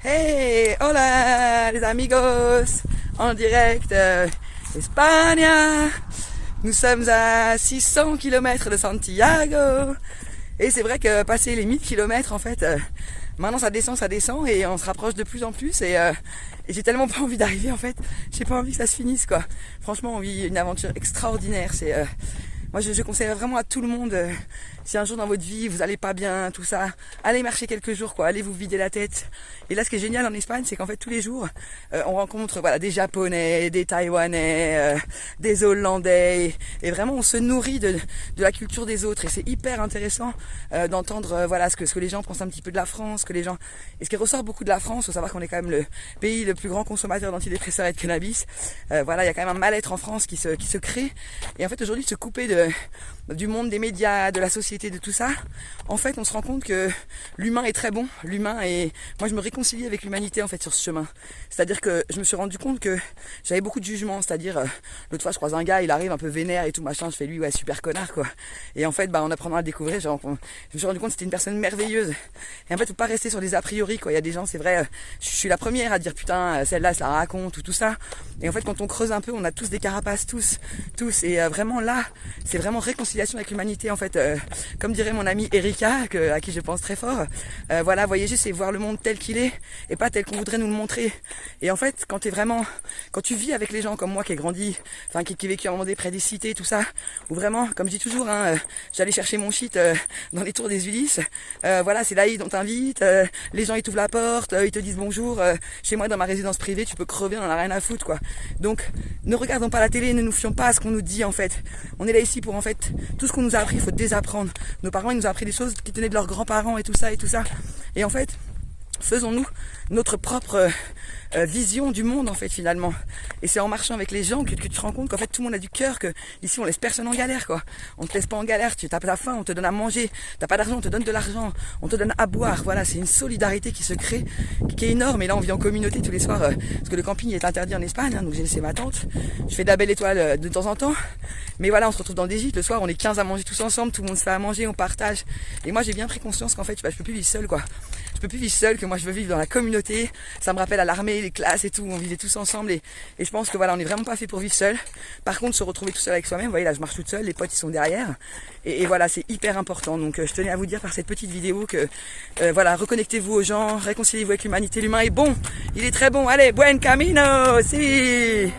Hey, hola les amigos, en direct d'Espagne. Nous sommes à 600 km de Santiago. Et c'est vrai que passer les 1000 km, en fait, maintenant ça descend et on se rapproche de plus en plus. Et j'ai tellement pas envie d'arriver, en fait. J'ai pas envie que ça se finisse, quoi. Franchement, on vit une aventure extraordinaire. Moi, je conseille vraiment à tout le monde, si un jour dans votre vie vous allez pas bien, tout ça, allez marcher quelques jours, quoi, allez vous vider la tête. Et là, ce qui est génial en Espagne, c'est qu'en fait tous les jours, on rencontre des Japonais, des Taïwanais, des Hollandais, et vraiment on se nourrit de la culture des autres. Et c'est hyper intéressant d'entendre ce que les gens pensent un petit peu de la France, et ce qui ressort beaucoup de la France, faut savoir qu'on est quand même le pays le plus grand consommateur d'antidépresseurs et de cannabis. Il y a quand même un mal-être en France qui se crée. Et en fait aujourd'hui, de se couper du monde des médias, de la société, de tout ça, en fait on se rend compte que l'humain est très bon, moi je me réconcilie avec l'humanité en fait sur ce chemin. C'est-à-dire que je me suis rendu compte que j'avais beaucoup de jugements, c'est-à-dire l'autre fois je croise un gars, il arrive un peu vénère et tout machin, je fais lui ouais super connard quoi. Et en fait en apprenant à le découvrir, je me suis rendu compte que c'était une personne merveilleuse. Et en fait faut pas rester sur des a priori quoi. Il y a des gens, c'est vrai, je suis la première à dire putain celle-là ça la raconte ou tout ça. Et en fait quand on creuse un peu, on a tous des carapaces, tous. Et vraiment là, c'est vraiment réconciliation avec l'humanité en fait. Comme dirait mon amie Erika, à qui je pense très fort. Voyager c'est voir le monde tel qu'il est et pas tel qu'on voudrait nous le montrer. Et en fait quand tu vis avec les gens comme moi qui ai grandi, qui vécu à un moment donné près des cités, tout ça, où vraiment, comme je dis toujours, j'allais chercher mon shit dans les tours des Ulysses. C'est là on t'invite, les gens ils t'ouvrent la porte, ils te disent bonjour. Chez moi dans ma résidence privée, tu peux crever, on en a rien à foutre quoi. Donc ne regardons pas la télé, ne nous fions pas à ce qu'on nous dit en fait. On est là ici pour en fait tout ce qu'on nous a appris, il faut désapprendre. Nos parents ils nous ont appris des choses qui tenaient de leurs grands-parents et tout ça. Et en fait, faisons-nous notre propre vision du monde en fait finalement. Et c'est en marchant avec les gens que tu te rends compte qu'en fait tout le monde a du cœur, que ici on laisse personne en galère quoi. On te laisse pas en galère, tu tapes la faim, on te donne à manger, t'as pas d'argent, on te donne de l'argent, on te donne à boire. C'est une solidarité qui se crée, qui est énorme. Et là on vit en communauté tous les soirs, parce que le camping est interdit en Espagne, donc j'ai laissé ma tante. Je fais de la belle étoile de temps en temps. Mais on se retrouve dans des gîtes, le soir on est 15 à manger tous ensemble, tout le monde se fait à manger, on partage. Et moi j'ai bien pris conscience qu'en fait je peux plus vivre seul quoi. Je peux plus vivre seul, que moi je veux vivre dans la communauté. Ça me rappelle à l'armée, les classes et tout, on vivait tous ensemble et je pense que on est vraiment pas fait pour vivre seul. Par contre se retrouver tout seul avec soi-même, vous voyez là je marche toute seule, les potes ils sont derrière et c'est hyper important. Donc je tenais à vous dire par cette petite vidéo que reconnectez-vous aux gens, réconciliez-vous avec l'humanité, l'humain est bon, il est très bon, allez, buen camino, si.